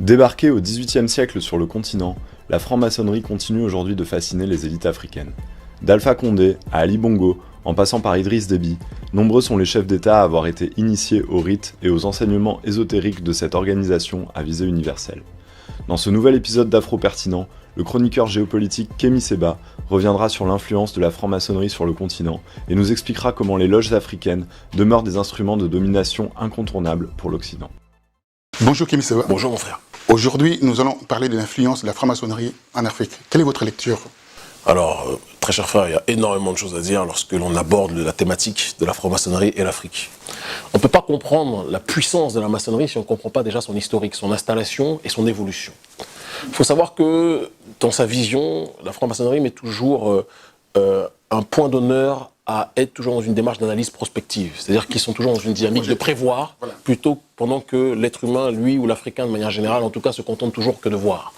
Débarquée au XVIIIe siècle sur le continent, la franc-maçonnerie continue aujourd'hui de fasciner les élites africaines. D'Alpha Condé à Ali Bongo, en passant par Idriss Déby, nombreux sont les chefs d'État à avoir été initiés aux rites et aux enseignements ésotériques de cette organisation à visée universelle. Dans ce nouvel épisode d'Afro Pertinent, le chroniqueur géopolitique Kémy Séba reviendra sur l'influence de la franc-maçonnerie sur le continent et nous expliquera comment les loges africaines demeurent des instruments de domination incontournables pour l'Occident. Bonjour Kémy Séba. Bonjour mon frère. Aujourd'hui, nous allons parler de l'influence de la franc-maçonnerie en Afrique. Quelle est votre lecture? Alors, très cher frère, il y a énormément de choses à dire lorsque l'on aborde la thématique de la franc-maçonnerie et l'Afrique. On ne peut pas comprendre la puissance de la maçonnerie si on ne comprend pas déjà son historique, son installation et son évolution. Il faut savoir que dans sa vision, la franc-maçonnerie met toujours un point d'honneur à être toujours dans une démarche d'analyse prospective. C'est-à-dire qu'ils sont toujours dans une dynamique de prévoir, plutôt pendant que l'être humain, lui ou l'Africain de manière générale, en tout cas, se contente toujours que de voir.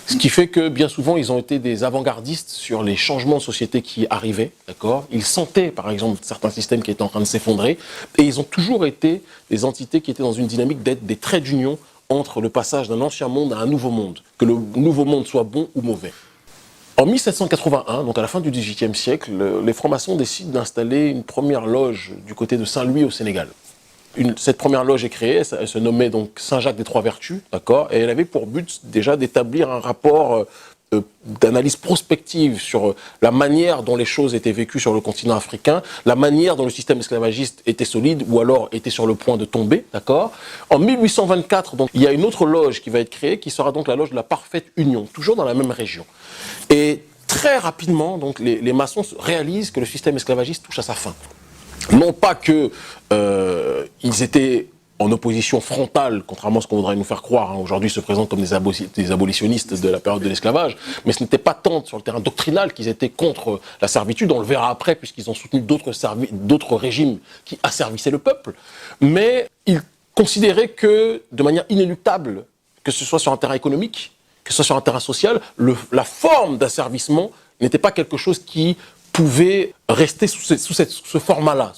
Ce qui fait que bien souvent, ils ont été des avant-gardistes sur les changements de société qui arrivaient, d'accord ? Ils sentaient, par exemple, certains systèmes qui étaient en train de s'effondrer, et ils ont toujours été des entités qui étaient dans une dynamique d'être des traits d'union entre le passage d'un ancien monde à un nouveau monde, que le nouveau monde soit bon ou mauvais. En 1781, donc à la fin du XVIIIe siècle, les francs-maçons décident d'installer une première loge du côté de Saint-Louis au Sénégal. Cette première loge est créée, elle se nommait donc Saint-Jacques des Trois Vertus, d'accord, et elle avait pour but déjà d'établir un rapport d'analyse prospective sur la manière dont les choses étaient vécues sur le continent africain, la manière dont le système esclavagiste était solide ou alors était sur le point de tomber, d'accord. En 1824, donc, il y a une autre loge qui va être créée, qui sera donc la loge de la Parfaite Union, toujours dans la même région. Et très rapidement, donc, les maçons réalisent que le système esclavagiste touche à sa fin. Non pas que ils étaient en opposition frontale, contrairement à ce qu'on voudrait nous faire croire, hein. Aujourd'hui, ils se présentent comme des abolitionnistes de la période de l'esclavage, mais ce n'était pas tant sur le terrain doctrinal qu'ils étaient contre la servitude, on le verra après, puisqu'ils ont soutenu d'autres régimes qui asservissaient le peuple, mais ils considéraient que, de manière inéluctable, que ce soit sur un terrain économique, que ce soit sur un terrain social, la forme d'asservissement n'était pas quelque chose qui pouvait rester sous ce format-là,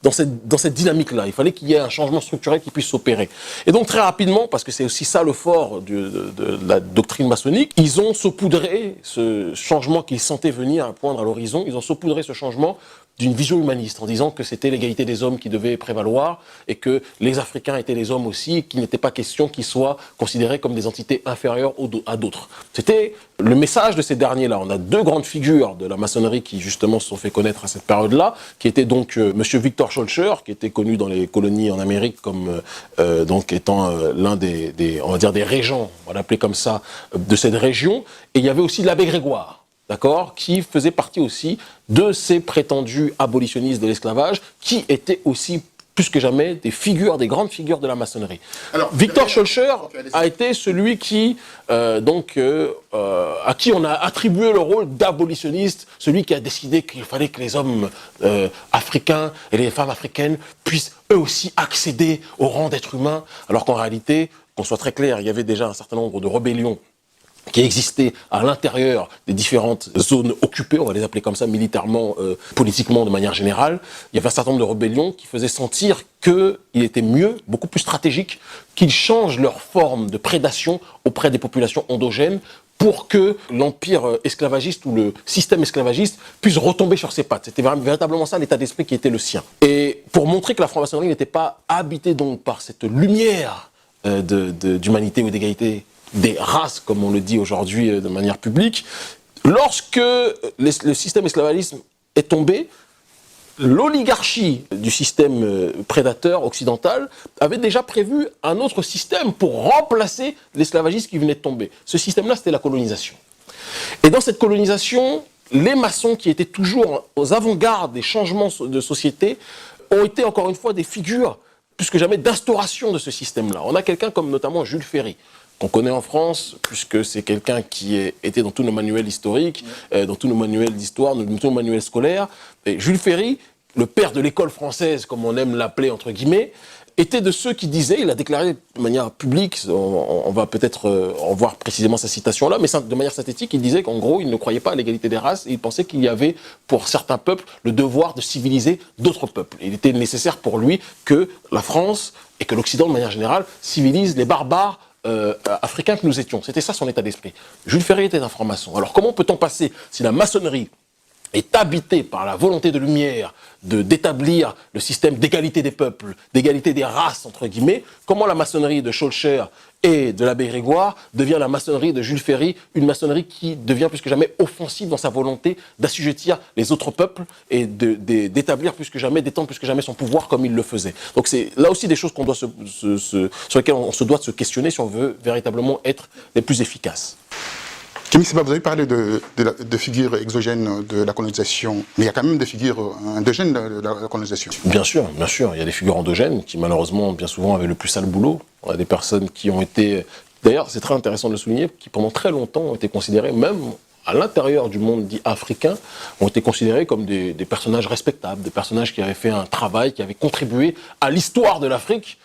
dans cette dynamique-là. Il fallait qu'il y ait un changement structurel qui puisse s'opérer. Et donc très rapidement, parce que c'est aussi ça le fort de la doctrine maçonnique, ils ont saupoudré ce changement qu'ils sentaient venir à poindre à l'horizon, ils ont saupoudré ce changement d'une vision humaniste, en disant que c'était l'égalité des hommes qui devait prévaloir et que les Africains étaient les hommes aussi, qu'il n'était pas question qu'ils soient considérés comme des entités inférieures à d'autres. C'était le message de ces derniers-là. On a deux grandes figures de la maçonnerie qui justement se sont fait connaître à cette période-là, qui était donc Monsieur Victor Schœlcher, qui était connu dans les colonies en Amérique comme donc étant l'un on va dire des régents, on va l'appeler comme ça, de cette région. Et il y avait aussi l'abbé Grégoire, d'accord, qui faisait partie aussi de ces prétendus abolitionnistes de l'esclavage, qui étaient aussi plus que jamais des grandes figures de la maçonnerie. Alors, Victor Schœlcher a été celui qui, à qui on a attribué le rôle d'abolitionniste, celui qui a décidé qu'il fallait que les hommes africains et les femmes africaines puissent eux aussi accéder au rang d'être humain, alors qu'en réalité, qu'on soit très clair, il y avait déjà un certain nombre de rébellions qui existaient à l'intérieur des différentes zones occupées, on va les appeler comme ça, militairement, politiquement, de manière générale. Il y avait un certain nombre de rébellions qui faisaient sentir qu'il était mieux, beaucoup plus stratégique, qu'ils changent leur forme de prédation auprès des populations endogènes pour que l'empire esclavagiste ou le système esclavagiste puisse retomber sur ses pattes. C'était véritablement ça l'état d'esprit qui était le sien. Et pour montrer que la franc-maçonnerie n'était pas habitée donc par cette lumière d'humanité ou d'égalité des races, comme on le dit aujourd'hui de manière publique, lorsque le système esclavagiste est tombé, l'oligarchie du système prédateur occidental avait déjà prévu un autre système pour remplacer l'esclavagisme qui venait de tomber. Ce système-là, c'était la colonisation. Et dans cette colonisation, les maçons qui étaient toujours aux avant-gardes des changements de société ont été encore une fois des figures, plus que jamais, d'instauration de ce système-là. On a quelqu'un comme notamment Jules Ferry, qu'on connaît en France, puisque c'est quelqu'un qui était dans tous nos manuels historiques, dans tous nos manuels d'histoire, dans tous nos manuels scolaires. Et Jules Ferry, le père de l'école française, comme on aime l'appeler entre guillemets, était de ceux qui disaient, il a déclaré de manière publique, on va peut-être en voir précisément sa citation là, mais de manière synthétique, il disait qu'en gros, il ne croyait pas à l'égalité des races, et il pensait qu'il y avait, pour certains peuples, le devoir de civiliser d'autres peuples. Il était nécessaire pour lui que la France, et que l'Occident de manière générale, civilise les barbares africains que nous étions. C'était ça son état d'esprit. Jules Ferry était un franc-maçon. Alors comment peut-on passer, si la maçonnerie est habitée par la volonté de lumière d'établir le système d'égalité des peuples, d'égalité des races, entre guillemets, comment la maçonnerie de Schœlcher et de l'abbé Grégoire devient la maçonnerie de Jules Ferry, une maçonnerie qui devient plus que jamais offensive dans sa volonté d'assujettir les autres peuples et d'établir plus que jamais, d'étendre plus que jamais son pouvoir comme il le faisait. Donc c'est là aussi des choses qu'on doit sur lesquelles on se doit de se questionner si on veut véritablement être les plus efficaces. Kémy Séba, vous avez parlé de figures exogènes de la colonisation, mais il y a quand même des figures endogènes de la colonisation. Bien sûr, il y a des figures endogènes qui malheureusement, bien souvent, avaient le plus sale boulot. On a des personnes qui ont été, d'ailleurs c'est très intéressant de le souligner, qui pendant très longtemps ont été considérées, même à l'intérieur du monde dit africain, ont été considérés comme des personnages respectables, des personnages qui avaient fait un travail, qui avaient contribué à l'histoire de l'Afrique,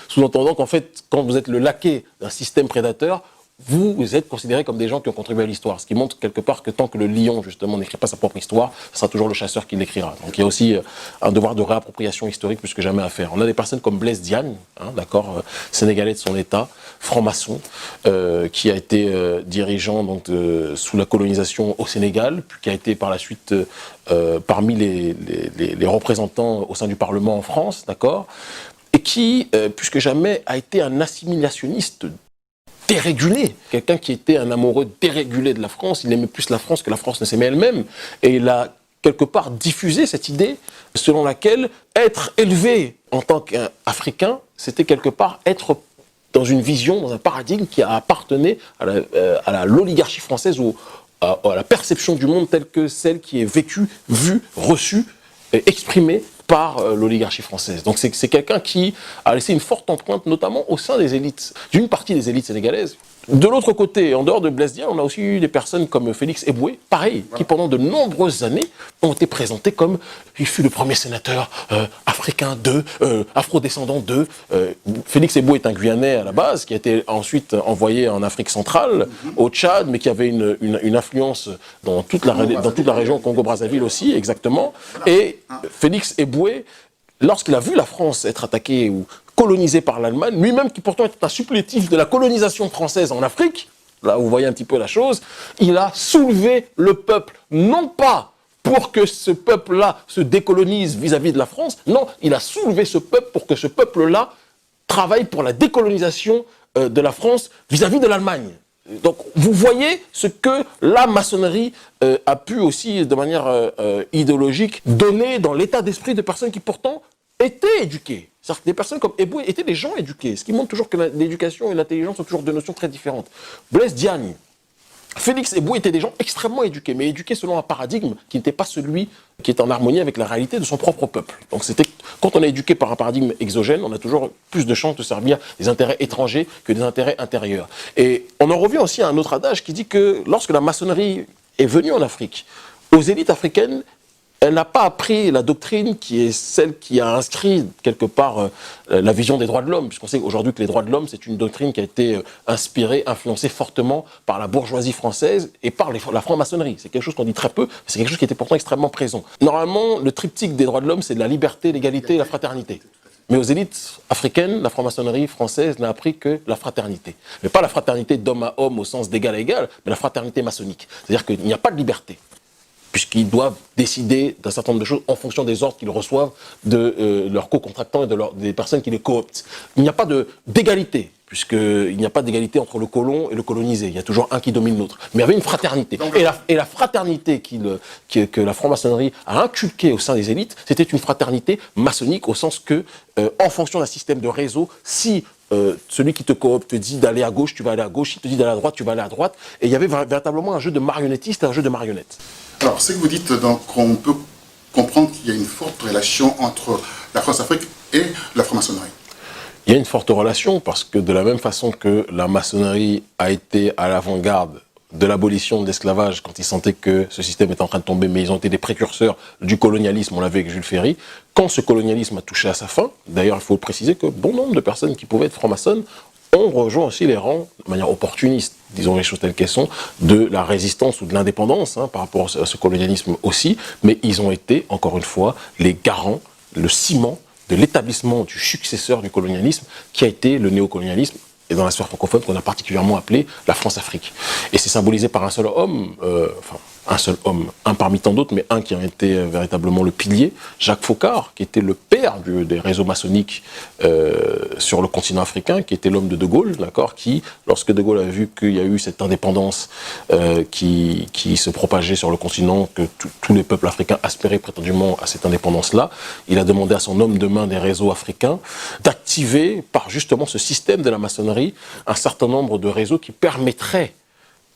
sous-entendant qu'en fait, quand vous êtes le laquais d'un système prédateur, vous êtes considérés comme des gens qui ont contribué à l'histoire, ce qui montre quelque part que tant que le lion, justement, n'écrit pas sa propre histoire, ce sera toujours le chasseur qui l'écrira. Donc il y a aussi un devoir de réappropriation historique plus que jamais à faire. On a des personnes comme Blaise Diagne, d'accord, sénégalais de son état, franc-maçon, qui a été dirigeant donc, sous la colonisation au Sénégal, puis qui a été par la suite parmi les représentants au sein du Parlement en France, d'accord, et qui, plus que jamais, a été un assimilationniste dérégulé, quelqu'un qui était un amoureux dérégulé de la France, il aimait plus la France que la France ne s'aimait elle-même, et il a quelque part diffusé cette idée selon laquelle être élevé en tant qu'Africain, c'était quelque part être dans une vision, dans un paradigme qui appartenait à l'oligarchie française ou à la perception du monde telle que celle qui est vécue, vue, reçue, exprimée par l'oligarchie française. Donc c'est quelqu'un qui a laissé une forte empreinte, notamment au sein des élites, d'une partie des élites sénégalaises. De l'autre côté, en dehors de Blaise Diagne, on a aussi eu des personnes comme Félix Eboué, pareil, qui pendant de nombreuses années ont été présentés comme il fut le premier sénateur africain afrodescendant de. Félix Eboué est un Guyanais à la base, qui a été ensuite envoyé en Afrique centrale, au Tchad, mais qui avait une influence dans toute la région Congo-Brazzaville aussi, exactement. Et Félix Eboué, lorsqu'il a vu la France être attaquée ou colonisé par l'Allemagne, lui-même qui pourtant était un supplétif de la colonisation française en Afrique, là vous voyez un petit peu la chose, il a soulevé le peuple, non pas pour que ce peuple-là se décolonise vis-à-vis de la France, non, il a soulevé ce peuple pour que ce peuple-là travaille pour la décolonisation de la France vis-à-vis de l'Allemagne. Donc vous voyez ce que la maçonnerie a pu aussi, de manière idéologique, donner dans l'état d'esprit de personnes qui pourtant étaient éduquées. C'est-à-dire que des personnes comme Eboué étaient des gens éduqués, ce qui montre toujours que l'éducation et l'intelligence sont toujours deux notions très différentes. Blaise Diagne, Félix Eboué étaient des gens extrêmement éduqués, mais éduqués selon un paradigme qui n'était pas celui qui est en harmonie avec la réalité de son propre peuple. Donc quand on est éduqué par un paradigme exogène, on a toujours plus de chances de servir des intérêts étrangers que des intérêts intérieurs. Et on en revient aussi à un autre adage qui dit que lorsque la maçonnerie est venue en Afrique, aux élites africaines, elle n'a pas appris la doctrine qui est celle qui a inscrit quelque part la vision des droits de l'homme, puisqu'on sait aujourd'hui que les droits de l'homme, c'est une doctrine qui a été inspirée, influencée fortement par la bourgeoisie française et par la franc-maçonnerie. C'est quelque chose qu'on dit très peu, mais c'est quelque chose qui était pourtant extrêmement présent. Normalement, le triptyque des droits de l'homme, c'est de la liberté, l'égalité et la fraternité. Mais aux élites africaines, la franc-maçonnerie française n'a appris que la fraternité. Mais pas la fraternité d'homme à homme au sens d'égal à égal, mais la fraternité maçonnique. C'est-à-dire qu'il n'y a pas de liberté, puisqu'ils doivent décider d'un certain nombre de choses en fonction des ordres qu'ils reçoivent de leurs co-contractants et des personnes qui les cooptent. Il n'y a pas d'égalité, puisqu'il n'y a pas d'égalité entre le colon et le colonisé. Il y a toujours un qui domine l'autre. Mais il y avait une fraternité. Et la fraternité que la franc-maçonnerie a inculquée au sein des élites, c'était une fraternité maçonnique au sens que, en fonction d'un système de réseau, si celui qui te coopte te dit d'aller à gauche, tu vas aller à gauche. S'il te dit d'aller à droite, tu vas aller à droite. Et il y avait véritablement un jeu de marionnettiste et un jeu de marionnettes. Alors, ce que vous dites, donc, on peut comprendre qu'il y a une forte relation entre la France-Afrique et la franc-maçonnerie. Il y a une forte relation parce que de la même façon que la maçonnerie a été à l'avant-garde de l'abolition de l'esclavage quand ils sentaient que ce système était en train de tomber, mais ils ont été des précurseurs du colonialisme, on l'a vu avec Jules Ferry. Quand ce colonialisme a touché à sa fin, d'ailleurs il faut préciser que bon nombre de personnes qui pouvaient être francs-maçonnes ont rejoint aussi les rangs de manière opportuniste, disons les choses telles qu'elles sont, de la résistance ou de l'indépendance par rapport à ce colonialisme aussi, mais ils ont été, encore une fois, les garants, le ciment de l'établissement du successeur du colonialisme qui a été le néocolonialisme et dans la sphère francophone qu'on a particulièrement appelé la France-Afrique. Et c'est symbolisé par un seul homme, un parmi tant d'autres, mais un qui a été véritablement le pilier, Jacques Foccart, qui était le père des réseaux maçonniques sur le continent africain, qui était l'homme de De Gaulle, d'accord, qui, lorsque De Gaulle a vu qu'il y a eu cette indépendance qui se propageait sur le continent, que tous les peuples africains aspiraient prétendument à cette indépendance-là, il a demandé à son homme de main des réseaux africains d'activer, par justement ce système de la maçonnerie, un certain nombre de réseaux qui permettraient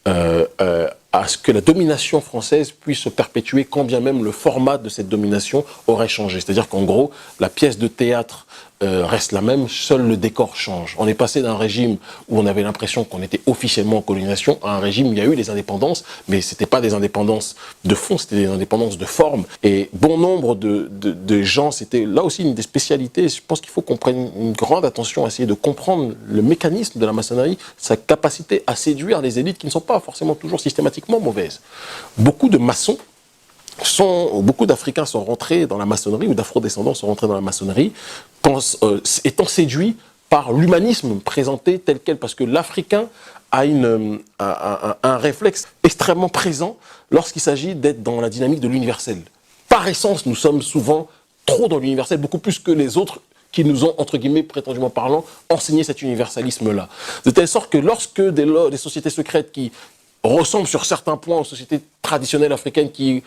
à ce que la domination française puisse se perpétuer quand bien même le format de cette domination aurait changé. C'est-à-dire qu'en gros, la pièce de théâtre reste la même, seul le décor change. On est passé d'un régime où on avait l'impression qu'on était officiellement en colonisation à un régime où il y a eu des indépendances, mais c'était pas des indépendances de fond, c'était des indépendances de forme. Et bon nombre de gens, c'était là aussi une des spécialités. Je pense qu'il faut qu'on prenne une grande attention à essayer de comprendre le mécanisme de la maçonnerie, sa capacité à séduire les élites qui ne sont pas forcément toujours systématiquement mauvaises. Beaucoup de maçons beaucoup d'Africains sont rentrés dans la maçonnerie, ou d'Afro-descendants sont rentrés dans la maçonnerie, étant séduits par l'humanisme présenté tel quel, parce que l'Africain a un réflexe extrêmement présent lorsqu'il s'agit d'être dans la dynamique de l'universel. Par essence, nous sommes souvent trop dans l'universel, beaucoup plus que les autres qui nous ont, entre guillemets, prétendument parlant, enseigné cet universalisme-là. De telle sorte que lorsque des sociétés secrètes qui ressemblent sur certains points aux sociétés traditionnelles africaines qui,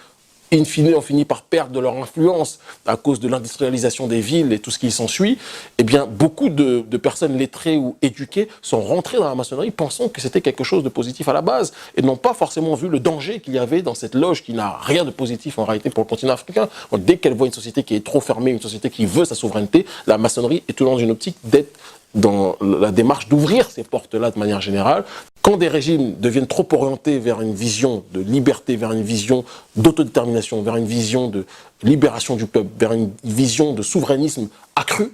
in fine, ont fini par perdre de leur influence à cause de l'industrialisation des villes et tout ce qui s'ensuit, eh bien, beaucoup de personnes lettrées ou éduquées sont rentrées dans la maçonnerie pensant que c'était quelque chose de positif à la base et n'ont pas forcément vu le danger qu'il y avait dans cette loge qui n'a rien de positif en réalité pour le continent africain. Donc, dès qu'elle voit une société qui est trop fermée, une société qui veut sa souveraineté, la maçonnerie est toujours dans une optique d'être dans la démarche d'ouvrir ces portes-là de manière générale. Quand des régimes deviennent trop orientés vers une vision de liberté, vers une vision d'autodétermination, vers une vision de libération du peuple, vers une vision de souverainisme accru,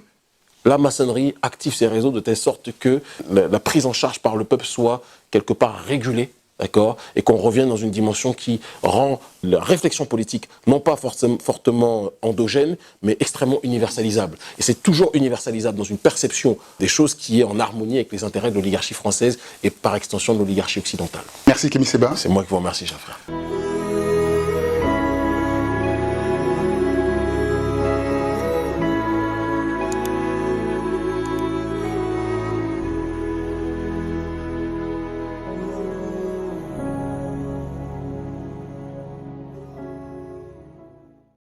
la maçonnerie active ces réseaux de telle sorte que la prise en charge par le peuple soit quelque part régulée, d'accord, et qu'on revienne dans une dimension qui rend la réflexion politique non pas fortement endogène, mais extrêmement universalisable. Et c'est toujours universalisable dans une perception des choses qui est en harmonie avec les intérêts de l'oligarchie française et par extension de l'oligarchie occidentale. Merci Kémy Séba. C'est moi qui vous remercie, cher frère.